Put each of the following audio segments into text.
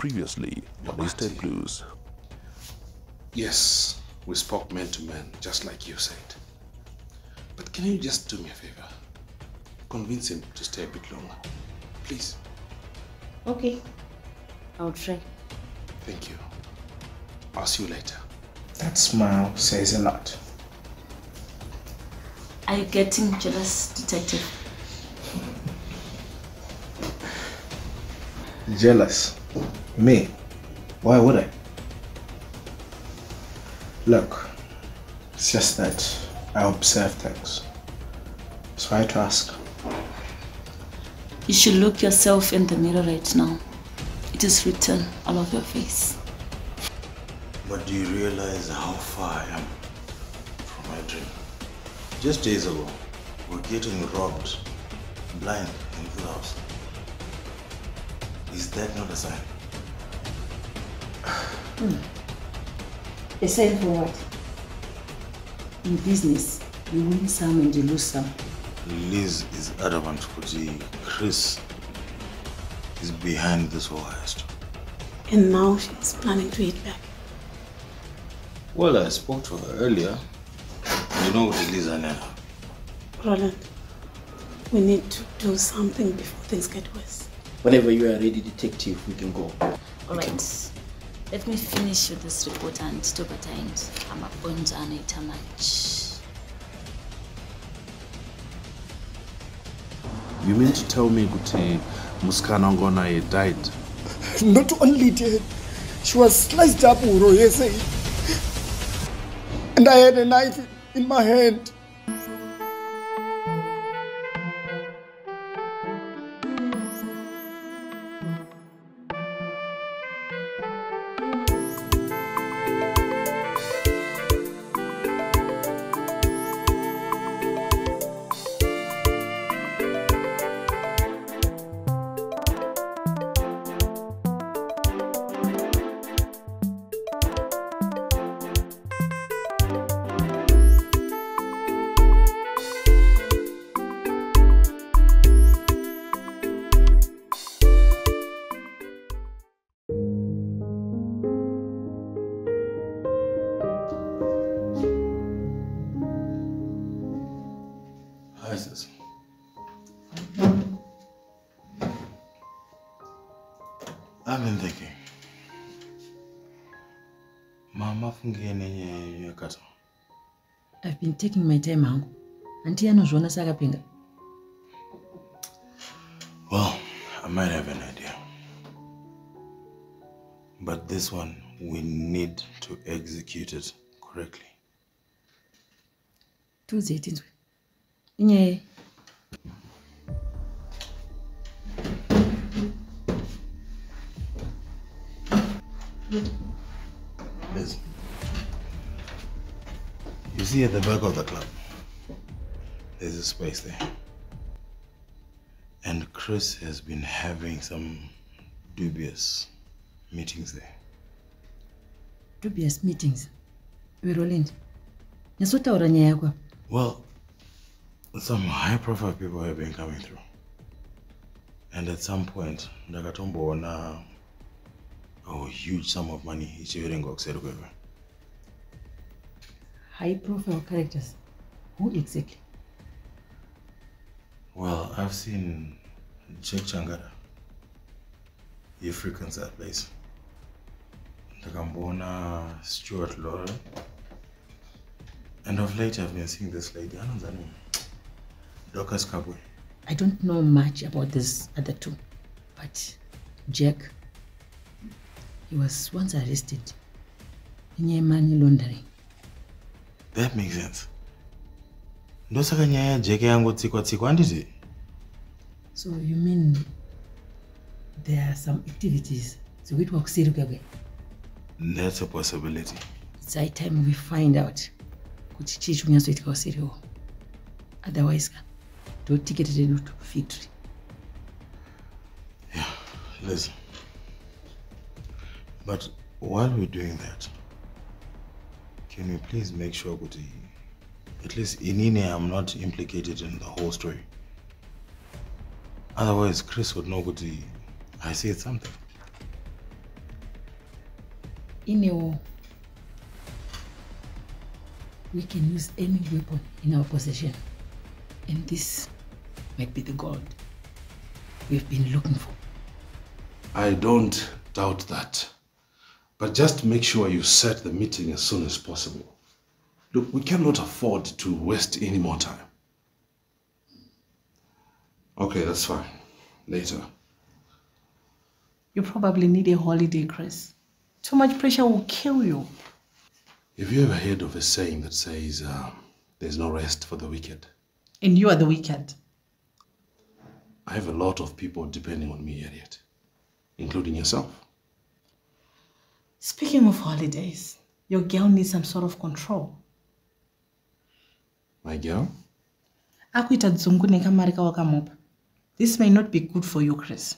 Previously on Estate Blues. Yes, we spoke man to man, just like you said. But can you just do me a favor? Convince him to stay a bit longer, please. Okay, I'll try. Thank you. I'll see you later. That smile says a lot. Are you getting jealous, detective? Jealous? Me? Why would I? Look, it's just that I observe things. So I had to ask. You should look yourself in the mirror right now. It is written all over your face. But do you realize how far I am from my dream? Just days ago, we were getting robbed, blind in the house. Is that not a sign? A sign for what? In business, you win some and you lose some. Liz is adamant that Chris is behind this whole heist. And now she's planning to hit back. Well, I spoke to her earlier. You know what Liz and Nana. Roland, we need to do something before things get worse. Whenever you are ready, detective, we can go. All right. Let me finish with this report and stop at times. I'm a bunch and eat a lunch. You mean to tell me Guti Muskana Ngona died? Not only dead, she was sliced up, Uroyese. And I had a knife in my hand. I've been thinking. Mama fungene yakata. I've been taking my time, Uncle. Auntie anozvona sakapinga. Well, I might have an idea. But this one, we need to execute it correctly. Tuesday, Inye. Liz, you see at the back of the club, there's a space there. And Chris has been having some dubious meetings there. Dubious meetings? Roland. Nyasotaura nyaya yako. Well, some high-profile people have been coming through. And at some point, ndakatomboona a huge sum of money ichiverenga kuseri kwekwe. High-profile characters? Who exactly? Well, I've seen Jack Changada. He frequents that place. Ndakamboona Stuart Laurel. And of late, I've been seeing this lady, Ananzani, Dorcas Kabwe. I don't know much about this other two, but Jack, he was once arrested in money laundering. That makes sense. Ndosaka nyaya Jack yangotsikwa handiti? So you mean there are some activities zikuitwa kuseri kwekwe? That's a possibility. It's high time we find out kuti chii chikunyatsoitika kuseriwo. Otherwise, don't ticket it to victory. Yeah, listen. But while we're doing that, can we please make sure that at least Inine I'm not implicated in the whole story? Otherwise, Chris would know that I said something. in a war, we can use any weapon in our possession. And this might be the gold we've been looking for. I don't doubt that. But just make sure you set the meeting as soon as possible. Look, we cannot afford to waste any more time. Okay, that's fine. Later. You probably need a holiday, Chris. Too much pressure will kill you. Have you ever heard of a saying that says, there's no rest for the wicked? And you are the wicked. I have a lot of people depending on me, Harriet, including yourself. Speaking of holidays, your girl needs some sort of control. My girl? This may not be good for you, Chris.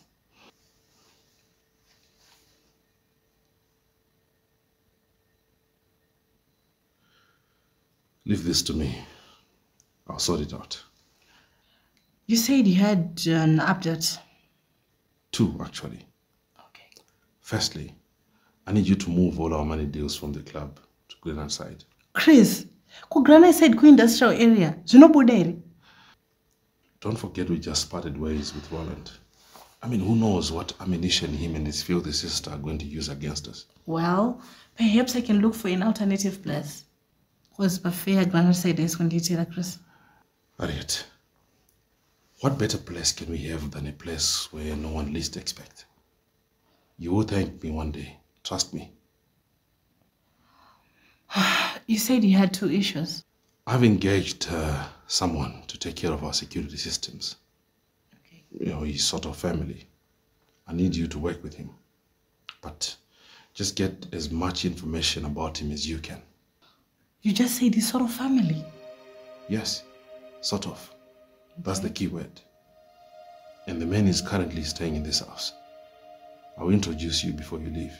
Leave this to me. I'll sort it out. You said you had an update. 2, actually. Okay. Firstly, I need you to move all our money deals from the club to Granite Side. Chris, ku Granite Side ku industrial area. Zinobuderi. Don't forget we just parted ways with Roland. I mean, who knows what ammunition him and his filthy sister are going to use against us. Well, perhaps I can look for an alternative place. Because Buffet Granite Side is when you tell Chris. Harriet, what better place can we have than a place where no one least expects? You will thank me one day. Trust me. You said you had 2 issues. I've engaged someone to take care of our security systems. Okay. You know, he's sort of family. I need you to work with him. But just get as much information about him as you can. You just said he's sort of family. Yes, sort of. That's the key word. And the man is currently staying in this house. I'll introduce you before you leave.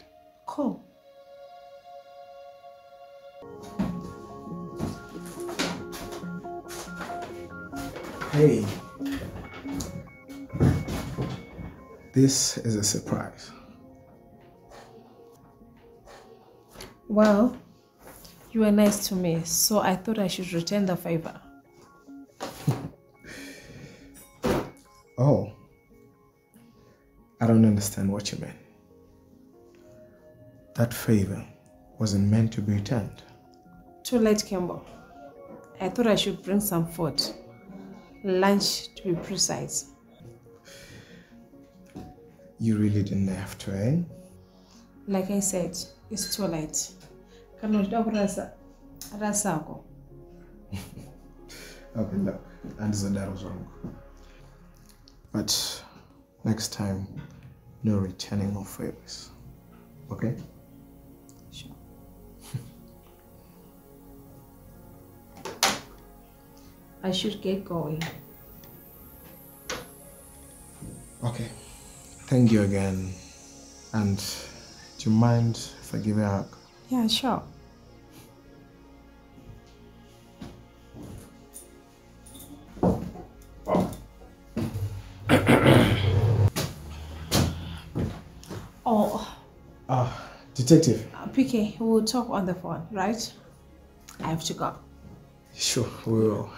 Cool. Hey. This is a surprise. Well, you were nice to me, so I thought I should return the favor. Oh. I don't understand what you mean. That favor wasn't meant to be returned. Too late, Kimbo. I thought I should bring some food. Lunch, to be precise. You really didn't have to, eh? Like I said, it's too late. Okay, look, answer that was wrong. But next time, no returning of favors. Okay? Sure. I should get going. Okay. Thank you again. And do you mind if I give you a hug? Yeah, sure. Detective. PK, we'll talk on the phone, right? I have to go. Sure, we will.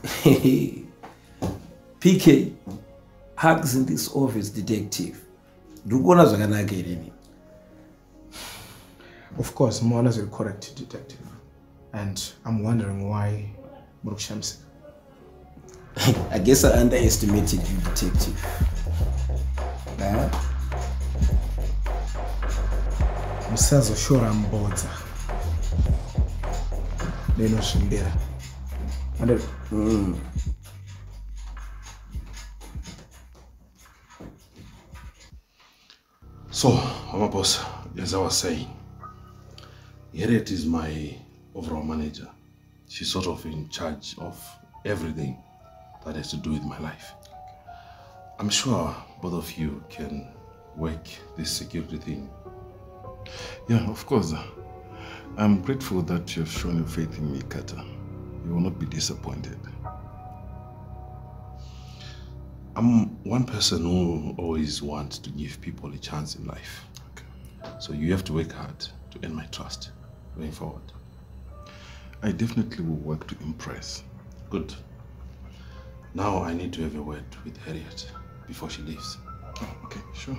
Hey, PK, hugs in this office, detective. Of course, Mona is a correct detective. And I'm wondering why Muruk Shamsi. I guess I underestimated you, detective. Msazo shora mboza. Neno shimbira. So, Mama Boss, as I was saying, Harriet is my overall manager. She's sort of in charge of everything that has to do with my life. I'm sure both of you can work this security thing. Yeah, of course. I'm grateful that you have shown your faith in me, Carter. You will not be disappointed. I'm one person who always wants to give people a chance in life. Okay. So you have to work hard to earn my trust going forward. I definitely will work to impress. Good. Now I need to have a word with Harriet before she leaves. Oh, okay, sure.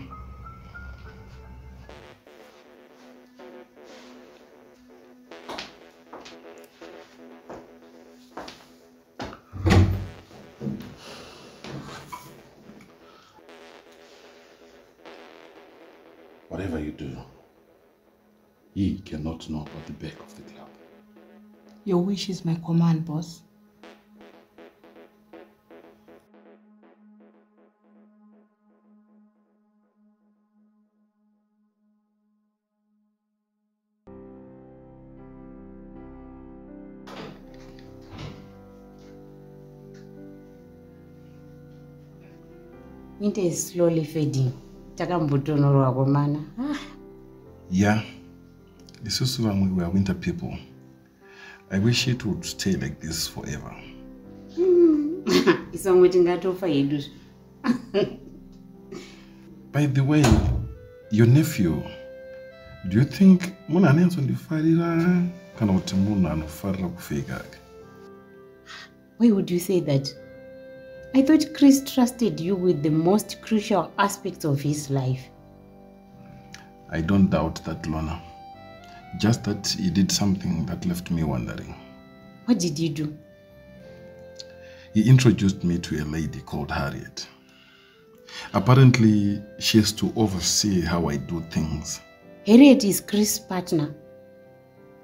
Whatever you do, he cannot know about the back of the club. Your wish is my command, boss. Winter is slowly fading. Takambutono. Yeah, this is when we are winter people. I wish it would stay like this forever. By the way, your nephew, do you think Mona Nance on the Farira cannot Muna Farra Figag? Why would you say that? I thought Chris trusted you with the most crucial aspects of his life. I don't doubt that, Lona. Just that he did something that left me wondering. What did you do? He introduced me to a lady called Harriet. Apparently, she has to oversee how I do things. Harriet is Chris' partner.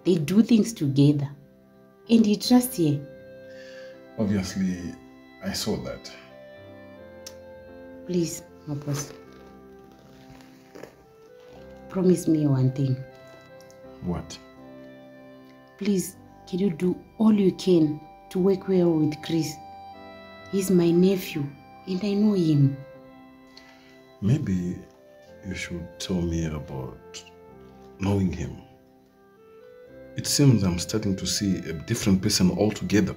They do things together. And he trusts her. Obviously, I saw that. Please, my boss. Promise me one thing. What? Please, can you do all you can to work well with Chris? He's my nephew, and I know him. Maybe you should tell me about knowing him. It seems I'm starting to see a different person altogether.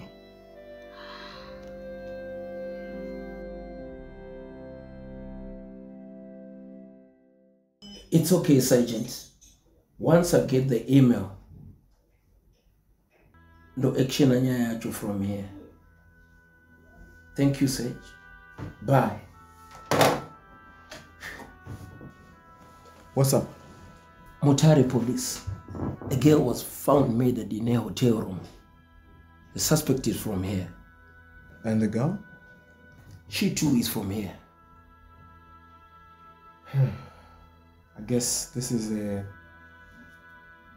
It's okay, Sergeant. Once I get the email, no action anya from here. Thank you, Sage. Bye. What's up? Mutare Police. A girl was found murdered in a hotel room. The suspect is from here. And the girl? She too is from here. I guess this is a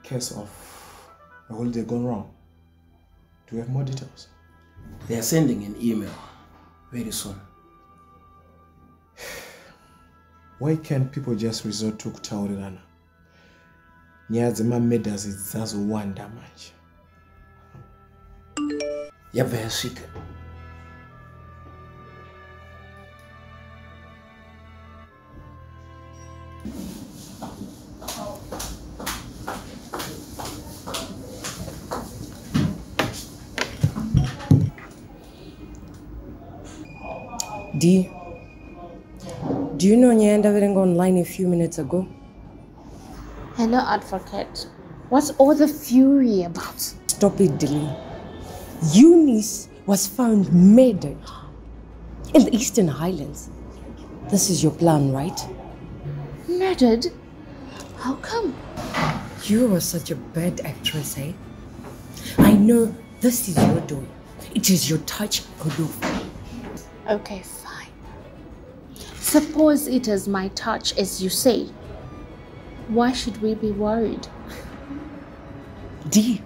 case of a holiday gone wrong. Do we have more details? They are sending an email very soon. Why can't people just resort to kutaurirana? Nyazima medals zizazowanda manje. Yabhayasika. D, do you know Nyanda went online a few minutes ago? Hello, advocate. What's all the fury about? Stop it, Dylan. Eunice was found murdered in the Eastern Highlands. This is your plan, right? Murdered? How come? You were such a bad actress, eh? I know this is your doing. It is your touch, Godolph. Okay, fine. Suppose it is my touch, as you say. Why should we be worried? D,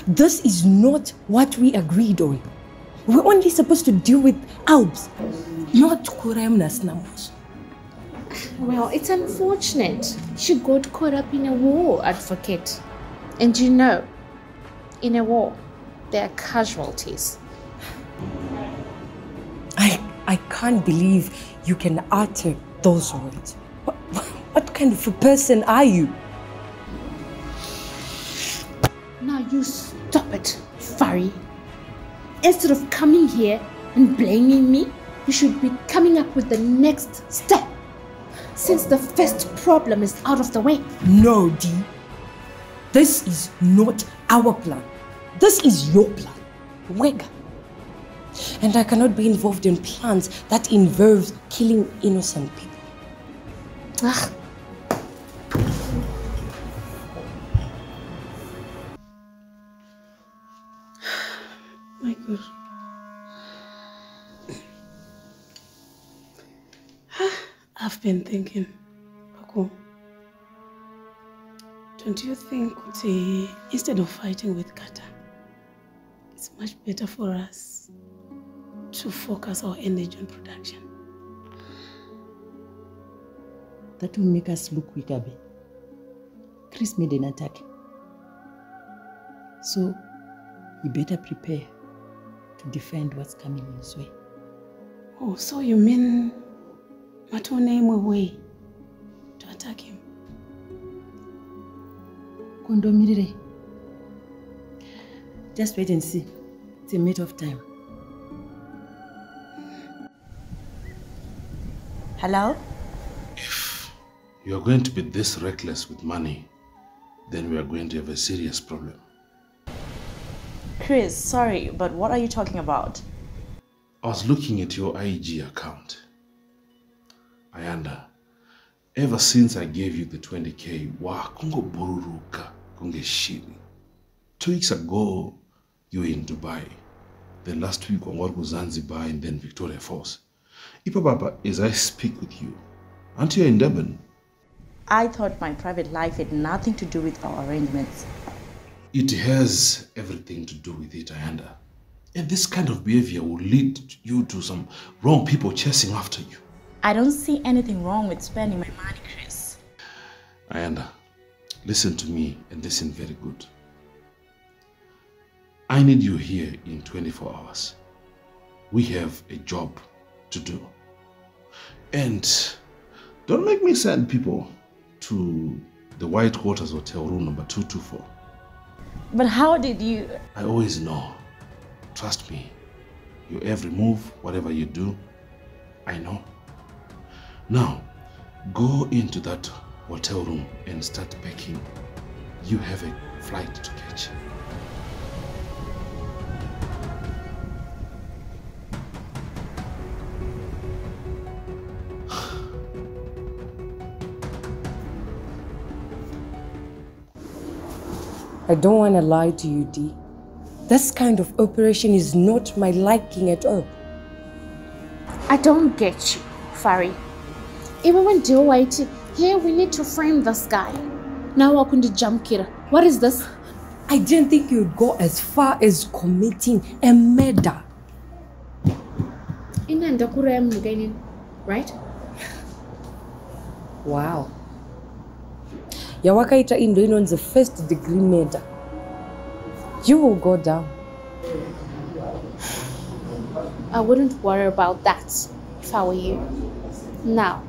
this is not what we agreed on. We're only supposed to deal with Albs, not Kuremna's numbers. Well, it's unfortunate. She got caught up in a war, advocate. And you know, in a war, there are casualties. I can't believe you can utter those words. What kind of a person are you? Now you stop it, Fari. Instead of coming here and blaming me, you should be coming up with the next step, since the first problem is out of the way. No, Dee. This is not our plan. This is your plan. Wega. And I cannot be involved in plans that involve killing innocent people. Ugh. My God. I've been thinking, Paco, don't you think instead of fighting with Kata, it's much better for us to focus our energy on production? That will make us look weak, Abby. Chris made an attack. So, he better prepare to defend what's coming in his way. Oh, so you mean Matone way to attack him? Kondomirire. Just wait and see. It's a matter of time. Hello? If you are going to be this reckless with money, then we are going to have a serious problem. Chris, sorry, but what are you talking about? I was looking at your IG account. Ayanda, ever since I gave you the 20K, wa kungo bururuka, kunge shiri. 2 weeks ago, you were in Dubai. Then last week, on Wargo Zanzibar and then Victoria Falls. Ipa Baba, as I speak with you, aren't you in Durban? I thought my private life had nothing to do with our arrangements. It has everything to do with it, Ayanda. And this kind of behavior will lead you to some wrong people chasing after you. I don't see anything wrong with spending my money, Chris. Ayanda, listen to me and listen very good. I need you here in 24 hours. We have a job to do. And don't make me send people to the White Quarters Hotel room number 224. But how did you... I always know. Trust me. Your every move, whatever you do, I know. Now, go into that hotel room and start packing. You have a flight to catch. I don't want to lie to you, Dee. This kind of operation is not my liking at all. I don't get you, Fari. Even when Joe waited, here we need to frame this guy. Now I couldn't jump Kira. What is this? I didn't think you'd go as far as committing a murder. Right? Wow. Yawakaita Indoino on the first degree murder. You will go down. I wouldn't worry about that if I were you. Now,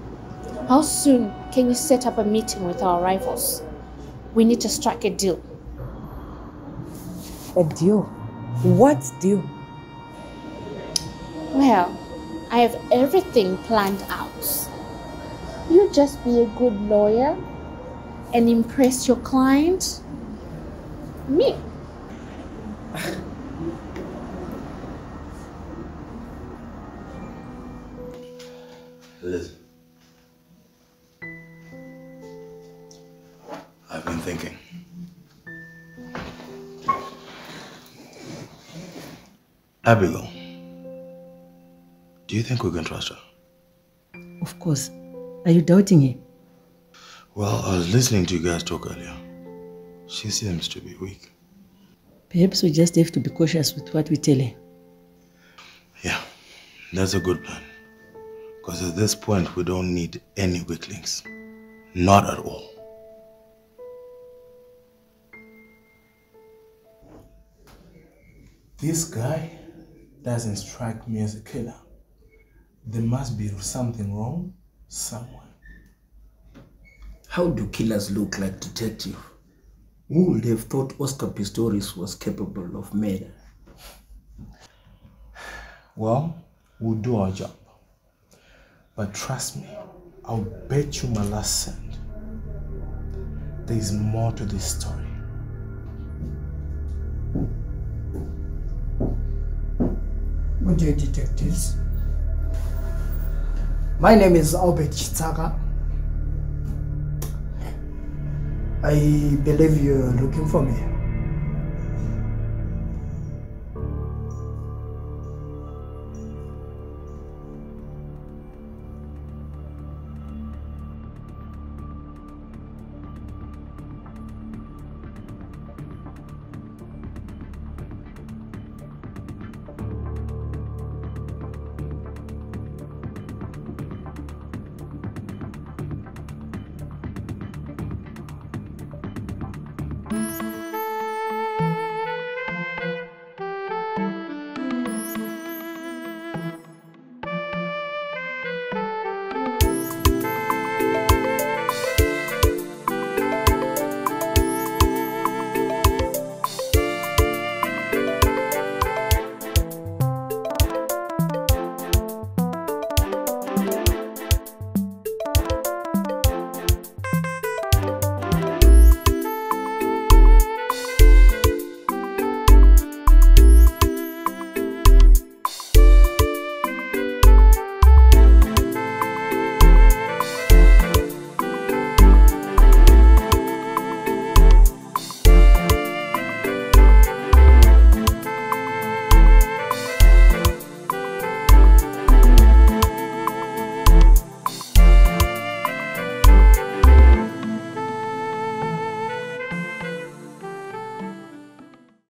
how soon can you set up a meeting with our rivals? We need to strike a deal. A deal? What deal? Well, I have everything planned out. You just be a good lawyer and impress your client. Me. Listen. I've been thinking. Abigail, do you think we can trust her? Of course. Are you doubting her? Well, I was listening to you guys talk earlier. She seems to be weak. Perhaps we just have to be cautious with what we tell her. Yeah, that's a good plan. Because at this point, we don't need any weaklings. Not at all. This guy doesn't strike me as a killer. There must be something wrong somewhere. How do killers look like, detective? Who would have thought Oscar Pistorius was capable of murder? Well, we'll do our job. But trust me, I'll bet you my last cent. There's more to this story. Good day, detectives. My name is Albert Chitaka. I believe you're looking for me.